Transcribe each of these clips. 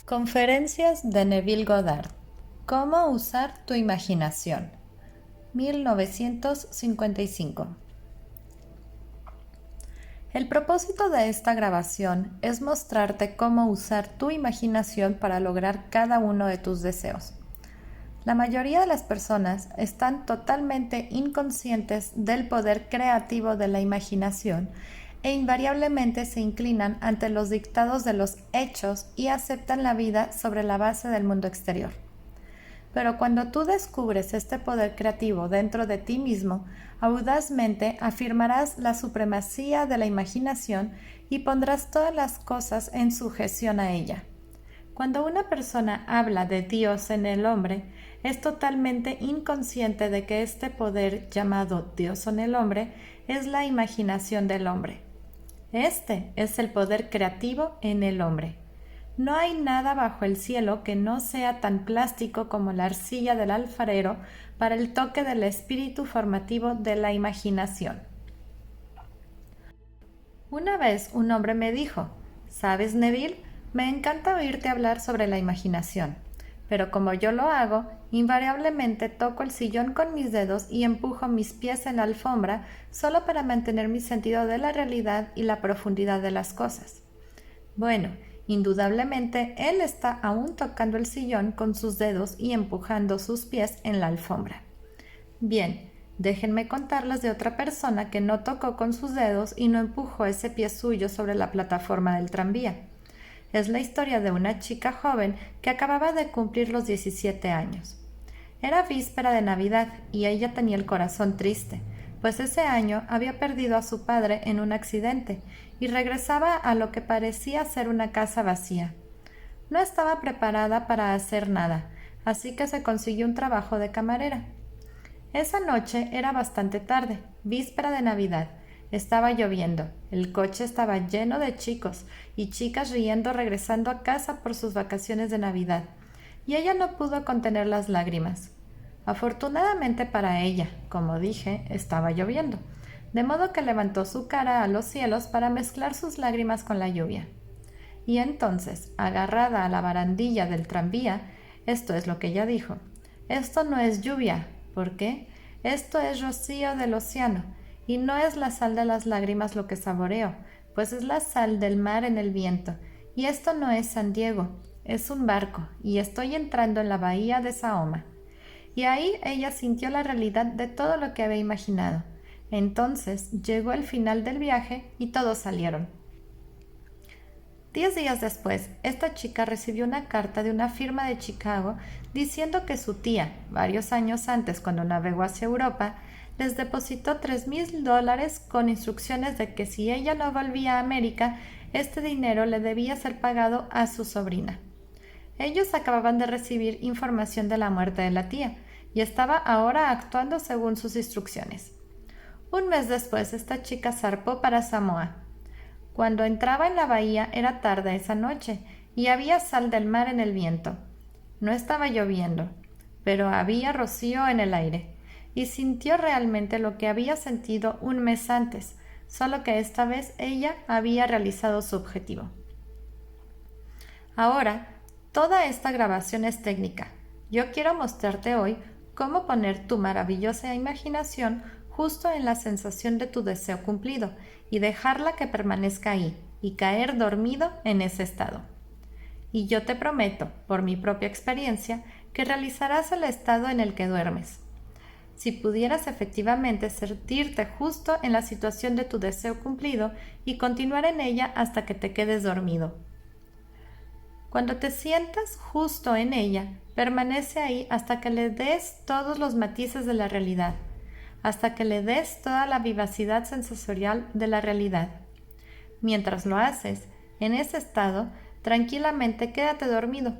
Conferencias de Neville Goddard. ¿Cómo usar tu imaginación? 1955. El propósito de esta grabación es mostrarte cómo usar tu imaginación para lograr cada uno de tus deseos. La mayoría de las personas están totalmente inconscientes del poder creativo de la imaginación e invariablemente se inclinan ante los dictados de los hechos y aceptan la vida sobre la base del mundo exterior. Pero cuando tú descubres este poder creativo dentro de ti mismo, audazmente afirmarás la supremacía de la imaginación y pondrás todas las cosas en sujeción a ella. Cuando una persona habla de Dios en el hombre, es totalmente inconsciente de que este poder llamado Dios en el hombre es la imaginación del hombre. Este es el poder creativo en el hombre. No hay nada bajo el cielo que no sea tan plástico como la arcilla del alfarero para el toque del espíritu formativo de la imaginación. Una vez un hombre me dijo: ¿sabes, Neville? Me encanta oírte hablar sobre la imaginación, pero como yo lo hago, invariablemente toco el sillón con mis dedos y empujo mis pies en la alfombra solo para mantener mi sentido de la realidad y la profundidad de las cosas. Bueno, indudablemente él está aún tocando el sillón con sus dedos y empujando sus pies en la alfombra. Bien, déjenme contarles de otra persona que no tocó con sus dedos y no empujó ese pie suyo sobre la plataforma del tranvía. Es la historia de una chica joven que acababa de cumplir los 17 años. Era víspera de Navidad y ella tenía el corazón triste, pues ese año había perdido a su padre en un accidente y regresaba a lo que parecía ser una casa vacía. No estaba preparada para hacer nada, así que se consiguió un trabajo de camarera. Esa noche era bastante tarde, víspera de Navidad. Estaba lloviendo, el coche estaba lleno de chicos y chicas riendo regresando a casa por sus vacaciones de Navidad, y ella no pudo contener las lágrimas. Afortunadamente para ella, como dije, estaba lloviendo, de modo que levantó su cara a los cielos para mezclar sus lágrimas con la lluvia. Y entonces, agarrada a la barandilla del tranvía, esto es lo que ella dijo: «Esto no es lluvia. ¿Por qué? Esto es rocío del océano, y no es la sal de las lágrimas lo que saboreo, pues es la sal del mar en el viento, y esto no es San Diego, es un barco, y estoy entrando en la bahía de Saoma». Y ahí ella sintió la realidad de todo lo que había imaginado. Entonces llegó el final del viaje y todos salieron. 10 días después, esta chica recibió una carta de una firma de Chicago diciendo que su tía, varios años antes cuando navegó hacia Europa, les depositó $3,000 con instrucciones de que si ella no volvía a América, este dinero le debía ser pagado a su sobrina. Ellos acababan de recibir información de la muerte de la tía y estaba ahora actuando según sus instrucciones. Un mes después, esta chica zarpó para Samoa. Cuando entraba en la bahía era tarde esa noche y había sal del mar en el viento. No estaba lloviendo, pero había rocío en el aire, y sintió realmente lo que había sentido un mes antes, solo que esta vez ella había realizado su objetivo. Ahora, toda esta grabación es técnica. Yo quiero mostrarte hoy cómo poner tu maravillosa imaginación justo en la sensación de tu deseo cumplido y dejarla que permanezca ahí y caer dormido en ese estado. Y yo te prometo, por mi propia experiencia, que realizarás el estado en el que duermes. Si pudieras efectivamente sentirte justo en la situación de tu deseo cumplido y continuar en ella hasta que te quedes dormido. Cuando te sientas justo en ella, permanece ahí hasta que le des todos los matices de la realidad, hasta que le des toda la vivacidad sensorial de la realidad. Mientras lo haces, en ese estado, tranquilamente quédate dormido,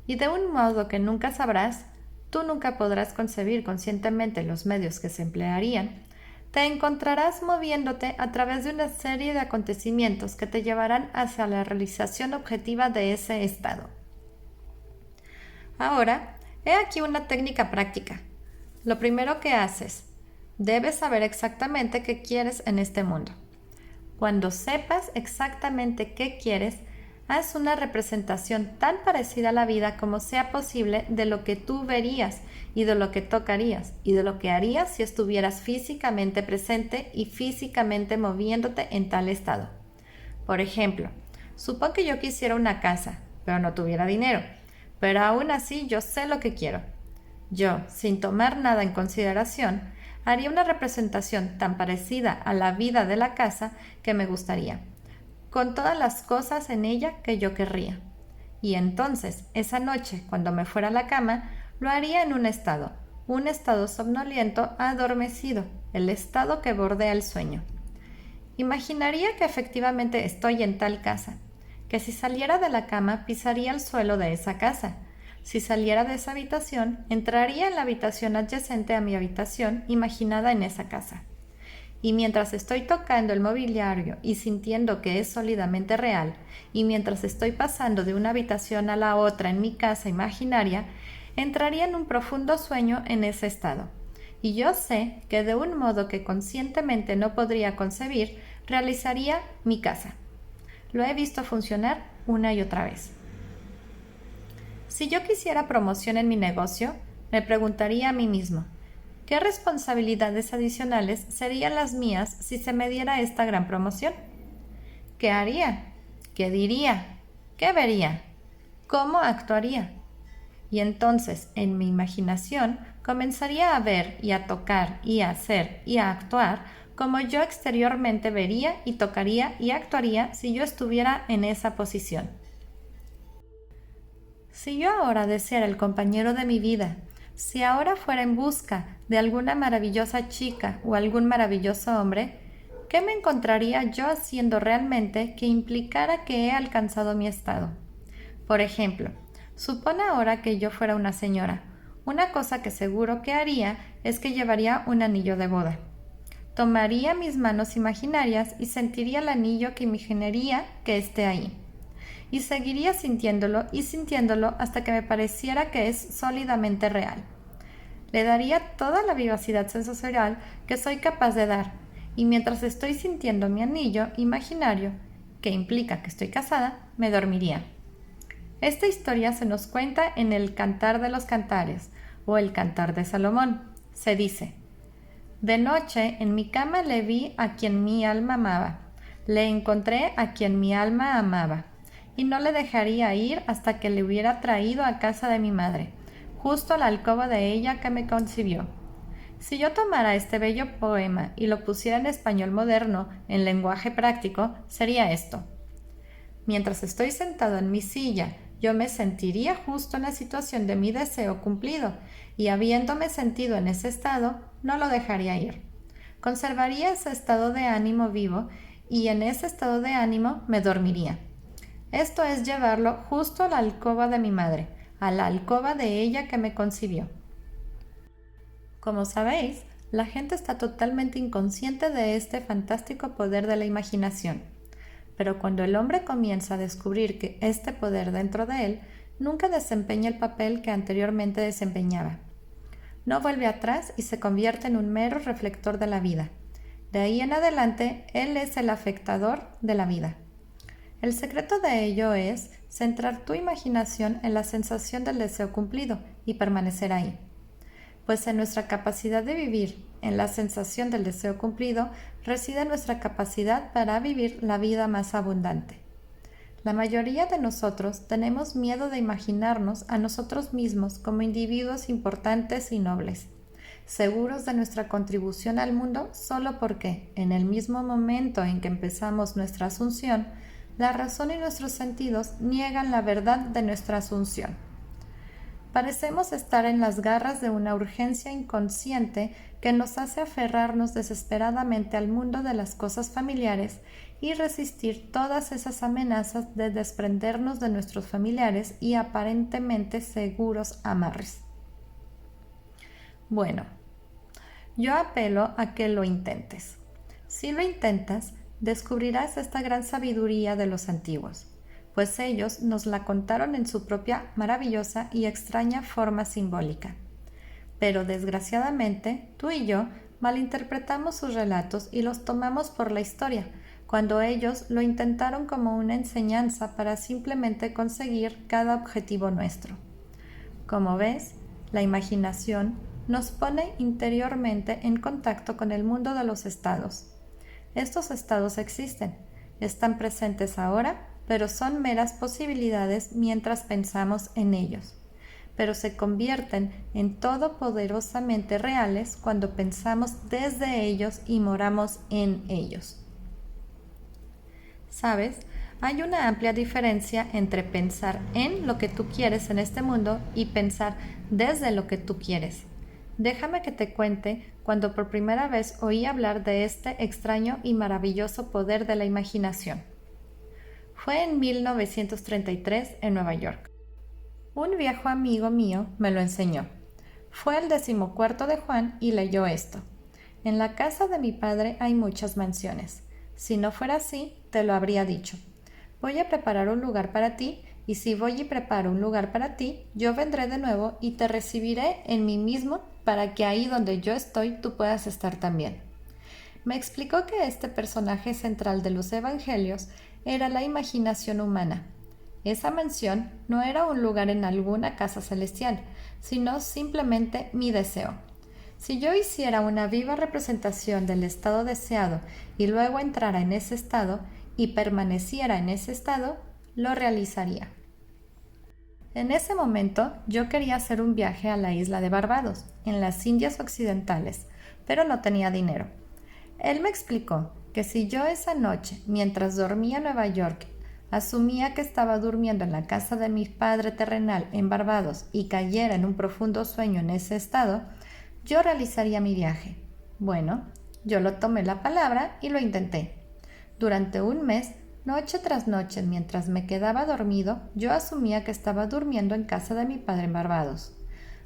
y de un modo que nunca sabrás, tú nunca podrás concebir conscientemente los medios que se emplearían, te encontrarás moviéndote a través de una serie de acontecimientos que te llevarán hacia la realización objetiva de ese estado. Ahora, he aquí una técnica práctica. Lo primero que haces, debes saber exactamente qué quieres en este mundo. Cuando sepas exactamente qué quieres, Haz una representación tan parecida a la vida como sea posible de lo que tú verías y de lo que tocarías y de lo que harías si estuvieras físicamente presente y físicamente moviéndote en tal estado. Por ejemplo, supón que yo quisiera una casa, pero no tuviera dinero, pero aún así yo sé lo que quiero. Yo, sin tomar nada en consideración, haría una representación tan parecida a la vida de la casa que me gustaría, con todas las cosas en ella que yo querría. Y entonces, esa noche, cuando me fuera a la cama, lo haría en un estado somnoliento adormecido, el estado que bordea el sueño. Imaginaría que efectivamente estoy en tal casa, que si saliera de la cama pisaría el suelo de esa casa. Si saliera de esa habitación, entraría en la habitación adyacente a mi habitación imaginada en esa casa. Y mientras estoy tocando el mobiliario y sintiendo que es sólidamente real, y mientras estoy pasando de una habitación a la otra en mi casa imaginaria, entraría en un profundo sueño en ese estado. Y yo sé que de un modo que conscientemente no podría concebir, realizaría mi casa. Lo he visto funcionar una y otra vez. Si yo quisiera promoción en mi negocio, me preguntaría a mí mismo, ¿qué responsabilidades adicionales serían las mías si se me diera esta gran promoción? ¿Qué haría? ¿Qué diría? ¿Qué vería? ¿Cómo actuaría? Y entonces, en mi imaginación, comenzaría a ver y a tocar y a hacer y a actuar como yo exteriormente vería y tocaría y actuaría si yo estuviera en esa posición. Si yo ahora deseara el compañero de mi vida, si ahora fuera en busca de alguna maravillosa chica o algún maravilloso hombre, ¿qué me encontraría yo haciendo realmente que implicara que he alcanzado mi estado? Por ejemplo, supone ahora que yo fuera una señora. Una cosa que seguro que haría es que llevaría un anillo de boda. Tomaría mis manos imaginarias y sentiría el anillo que imaginaría que esté ahí. Y seguiría sintiéndolo hasta que me pareciera que es sólidamente real. Le daría toda la vivacidad sensorial que soy capaz de dar, y mientras estoy sintiendo mi anillo imaginario, que implica que estoy casada, me dormiría. Esta historia se nos cuenta en el Cantar de los Cantares o el Cantar de Salomón. Se dice: de noche en mi cama le vi a quien mi alma amaba, le encontré a quien mi alma amaba, y no le dejaría ir hasta que le hubiera traído a casa de mi madre, justo a la alcoba de ella que me concibió. Si yo tomara este bello poema y lo pusiera en español moderno, en lenguaje práctico, sería esto: mientras estoy sentado en mi silla, yo me sentiría justo en la situación de mi deseo cumplido, y habiéndome sentido en ese estado, no lo dejaría ir. Conservaría ese estado de ánimo vivo, y en ese estado de ánimo me dormiría. Esto es llevarlo justo a la alcoba de mi madre, a la alcoba de ella que me concibió. Como sabéis, la gente está totalmente inconsciente de este fantástico poder de la imaginación. Pero cuando el hombre comienza a descubrir que este poder dentro de él nunca desempeña el papel que anteriormente desempeñaba. No vuelve atrás y se convierte en un mero reflector de la vida. De ahí en adelante, él es el afectador de la vida. El secreto de ello es centrar tu imaginación en la sensación del deseo cumplido y permanecer ahí. Pues en nuestra capacidad de vivir, en la sensación del deseo cumplido, reside nuestra capacidad para vivir la vida más abundante. La mayoría de nosotros tenemos miedo de imaginarnos a nosotros mismos como individuos importantes y nobles, seguros de nuestra contribución al mundo solo porque, en el mismo momento en que empezamos nuestra asunción, la razón y nuestros sentidos niegan la verdad de nuestra asunción. Parecemos estar en las garras de una urgencia inconsciente que nos hace aferrarnos desesperadamente al mundo de las cosas familiares y resistir todas esas amenazas de desprendernos de nuestros familiares y aparentemente seguros amarres. Bueno, yo apelo a que lo intentes. Si lo intentas, descubrirás esta gran sabiduría de los antiguos, pues ellos nos la contaron en su propia maravillosa y extraña forma simbólica. Pero desgraciadamente, tú y yo malinterpretamos sus relatos y los tomamos por la historia, cuando ellos lo intentaron como una enseñanza para simplemente conseguir cada objetivo nuestro. Como ves, la imaginación nos pone interiormente en contacto con el mundo de los estados. Estos estados existen, están presentes ahora, pero son meras posibilidades mientras pensamos en ellos. Pero se convierten en todopoderosamente reales cuando pensamos desde ellos y moramos en ellos. ¿Sabes? Hay una amplia diferencia entre pensar en lo que tú quieres en este mundo y pensar desde lo que tú quieres. Déjame que te cuente cuando por primera vez oí hablar de este extraño y maravilloso poder de la imaginación. Fue en 1933 en Nueva York. Un viejo amigo mío me lo enseñó. Fue el 14º de Juan y leyó esto. En la casa de mi padre hay muchas mansiones. Si no fuera así, te lo habría dicho. Voy a preparar un lugar para ti, y si voy y preparo un lugar para ti, yo vendré de nuevo y te recibiré en mí mismo para que ahí donde yo estoy tú puedas estar también. Me explicó que este personaje central de los evangelios era la imaginación humana. Esa mansión no era un lugar en alguna casa celestial, sino simplemente mi deseo. Si yo hiciera una viva representación del estado deseado y luego entrara en ese estado y permaneciera en ese estado, lo realizaría. En ese momento yo quería hacer un viaje a la isla de Barbados, en las Indias Occidentales, pero no tenía dinero. Él me explicó que si yo esa noche, mientras dormía en Nueva York, asumía que estaba durmiendo en la casa de mi padre terrenal en Barbados y cayera en un profundo sueño en ese estado, yo realizaría mi viaje. Bueno, yo lo tomé la palabra y lo intenté. Durante un mes, noche tras noche, mientras me quedaba dormido, yo asumía que estaba durmiendo en casa de mi padre en Barbados.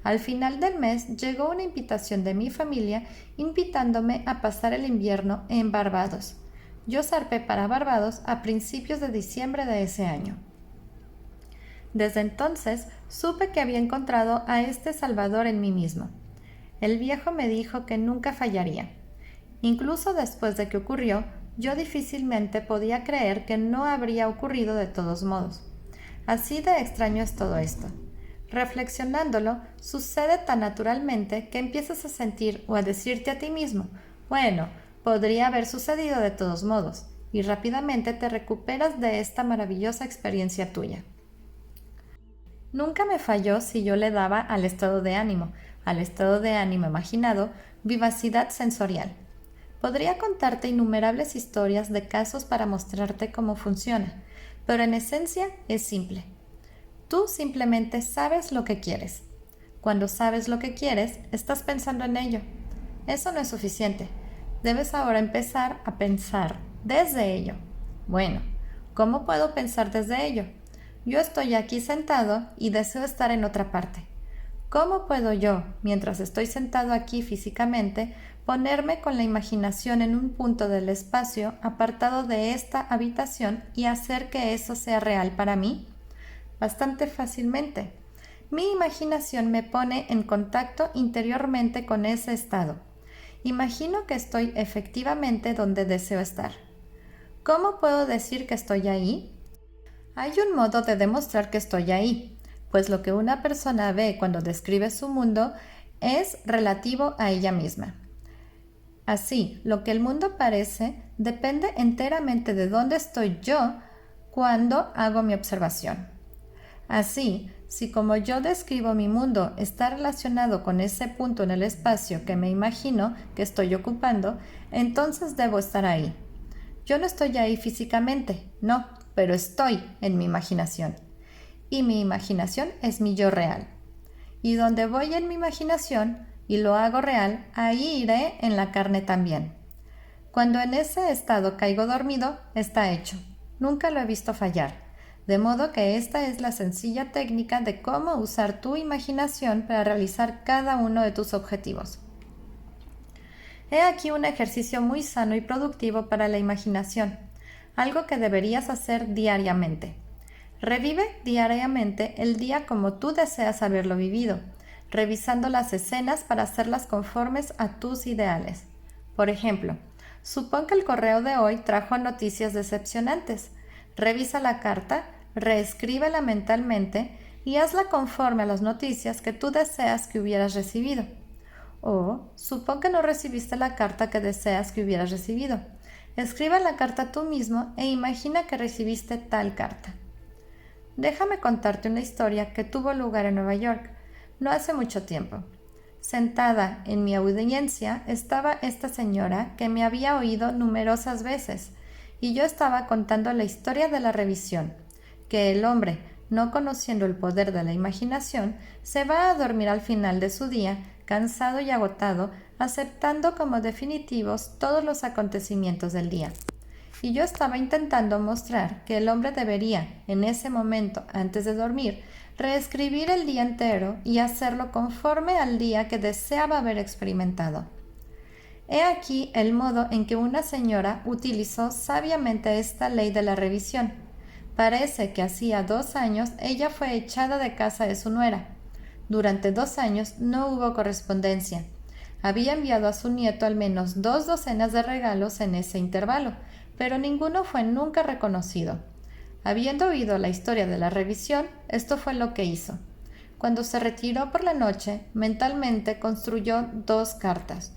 Al final del mes llegó una invitación de mi familia invitándome a pasar el invierno en Barbados. Yo zarpé para Barbados a principios de diciembre de ese año. Desde entonces supe que había encontrado a este Salvador en mí mismo. El viejo me dijo que nunca fallaría. Incluso después de que ocurrió, yo difícilmente podía creer que no habría ocurrido de todos modos. Así de extraño es todo esto. Reflexionándolo, sucede tan naturalmente que empiezas a sentir o a decirte a ti mismo, bueno, podría haber sucedido de todos modos, y rápidamente te recuperas de esta maravillosa experiencia tuya. Nunca me falló si yo le daba al estado de ánimo imaginado, vivacidad sensorial. Podría contarte innumerables historias de casos para mostrarte cómo funciona, pero en esencia es simple. Tú simplemente sabes lo que quieres. Cuando sabes lo que quieres, estás pensando en ello. Eso no es suficiente. Debes ahora empezar a pensar desde ello. Bueno, ¿cómo puedo pensar desde ello? Yo estoy aquí sentado y deseo estar en otra parte. ¿Cómo puedo yo, mientras estoy sentado aquí físicamente, ponerme con la imaginación en un punto del espacio apartado de esta habitación y hacer que eso sea real para mí? Bastante fácilmente. Mi imaginación me pone en contacto interiormente con ese estado. Imagino que estoy efectivamente donde deseo estar. ¿Cómo puedo decir que estoy ahí? Hay un modo de demostrar que estoy ahí, pues lo que una persona ve cuando describe su mundo es relativo a ella misma. Así, lo que el mundo parece depende enteramente de dónde estoy yo cuando hago mi observación. Así, si como yo describo mi mundo está relacionado con ese punto en el espacio que me imagino que estoy ocupando, entonces debo estar ahí. Yo no estoy ahí físicamente, no, pero estoy en mi imaginación. Y mi imaginación es mi yo real. Y donde voy en mi imaginación y lo hago real, ahí iré en la carne también. Cuando en ese estado caigo dormido, está hecho. Nunca lo he visto fallar. De modo que esta es la sencilla técnica de cómo usar tu imaginación para realizar cada uno de tus objetivos. He aquí un ejercicio muy sano y productivo para la imaginación, algo que deberías hacer diariamente. Revive diariamente el día como tú deseas haberlo vivido, revisando las escenas para hacerlas conformes a tus ideales. Por ejemplo, Supón que el correo de hoy trajo noticias decepcionantes. Revisa la carta, reescríbela mentalmente y hazla conforme a las noticias que tú deseas que hubieras recibido. O supón que no recibiste la carta que deseas que hubieras recibido. Escribe la carta tú mismo e imagina que recibiste tal carta. Déjame contarte una historia que tuvo lugar en Nueva York, no hace mucho tiempo. Sentada en mi audiencia estaba esta señora que me había oído numerosas veces, y yo estaba contando la historia de la revisión, que el hombre, no conociendo el poder de la imaginación, se va a dormir al final de su día, cansado y agotado, aceptando como definitivos todos los acontecimientos del día. Y yo estaba intentando mostrar que el hombre debería, en ese momento, antes de dormir, reescribir el día entero y hacerlo conforme al día que deseaba haber experimentado. He aquí el modo en que una señora utilizó sabiamente esta ley de la revisión. Parece que hacía 2 años ella fue echada de casa de su nuera. Durante 2 años no hubo correspondencia. Había enviado a su nieto al menos 2 docenas de regalos en ese intervalo, pero ninguno fue nunca reconocido. Habiendo oído la historia de la revisión, esto fue lo que hizo. Cuando se retiró por la noche, mentalmente construyó 2 cartas.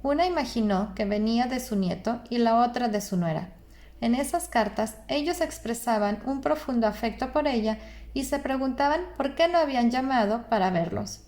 Una imaginó que venía de su nieto y la otra de su nuera. En esas cartas, ellos expresaban un profundo afecto por ella y se preguntaban por qué no habían llamado para verlos.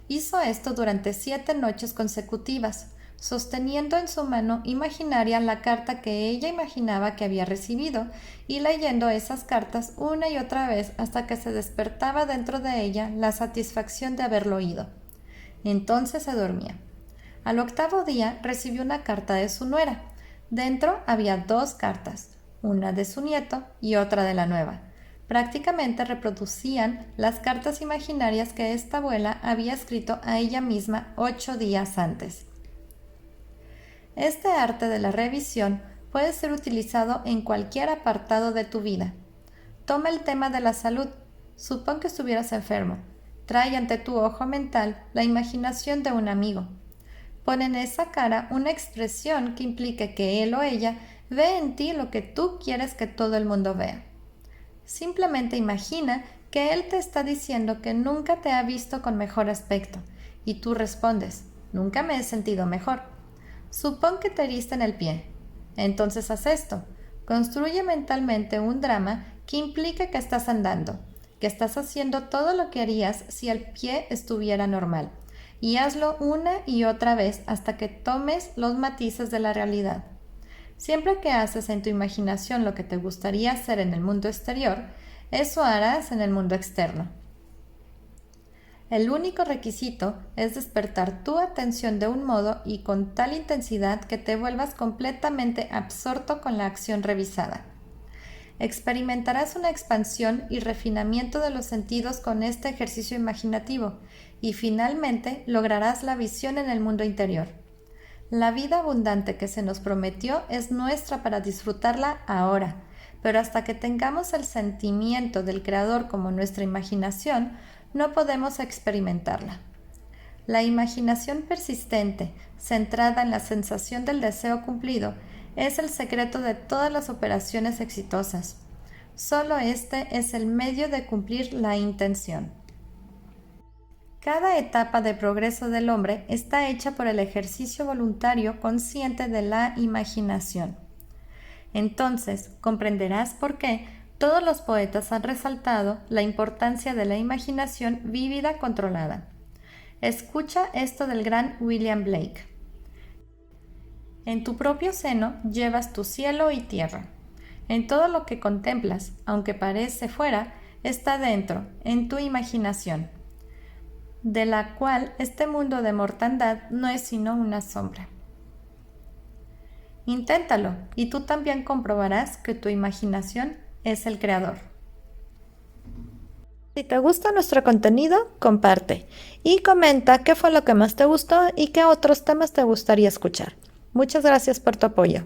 Hizo esto durante 7 noches consecutivas, sosteniendo en su mano imaginaria la carta que ella imaginaba que había recibido y leyendo esas cartas una y otra vez hasta que se despertaba dentro de ella la satisfacción de haberlo oído. Entonces se dormía. Al 8º día recibió una carta de su nuera. Dentro había 2 cartas, una de su nieto y otra de la nueva. Prácticamente reproducían las cartas imaginarias que esta abuela había escrito a ella misma 8 días antes. Este arte de la revisión puede ser utilizado en cualquier apartado de tu vida. Toma el tema de la salud. Supón que estuvieras enfermo. Trae ante tu ojo mental la imaginación de un amigo. Pon en esa cara una expresión que implique que él o ella ve en ti lo que tú quieres que todo el mundo vea. Simplemente imagina que él te está diciendo que nunca te ha visto con mejor aspecto y tú respondes, nunca me he sentido mejor. Supón que te heriste en el pie. Entonces haz esto. Construye mentalmente un drama que implique que estás andando, que estás haciendo todo lo que harías si el pie estuviera normal. Y hazlo una y otra vez hasta que tomes los matices de la realidad. Siempre que haces en tu imaginación lo que te gustaría hacer en el mundo exterior, eso harás en el mundo externo. El único requisito es despertar tu atención de un modo y con tal intensidad que te vuelvas completamente absorto con la acción revisada. Experimentarás una expansión y refinamiento de los sentidos con este ejercicio imaginativo y finalmente lograrás la visión en el mundo interior. La vida abundante que se nos prometió es nuestra para disfrutarla ahora, pero hasta que tengamos el sentimiento del Creador como nuestra imaginación, no podemos experimentarla. La imaginación persistente, centrada en la sensación del deseo cumplido, es el secreto de todas las operaciones exitosas. Solo este es el medio de cumplir la intención. Cada etapa de progreso del hombre está hecha por el ejercicio voluntario consciente de la imaginación. Entonces, comprenderás por qué todos los poetas han resaltado la importancia de la imaginación vívida controlada. Escucha esto del gran William Blake. En tu propio seno llevas tu cielo y tierra. En todo lo que contemplas, aunque parece fuera, está dentro, en tu imaginación, de la cual este mundo de mortandad no es sino una sombra. Inténtalo y tú también comprobarás que tu imaginación es el creador. Si te gusta nuestro contenido, comparte y comenta qué fue lo que más te gustó y qué otros temas te gustaría escuchar. Muchas gracias por tu apoyo.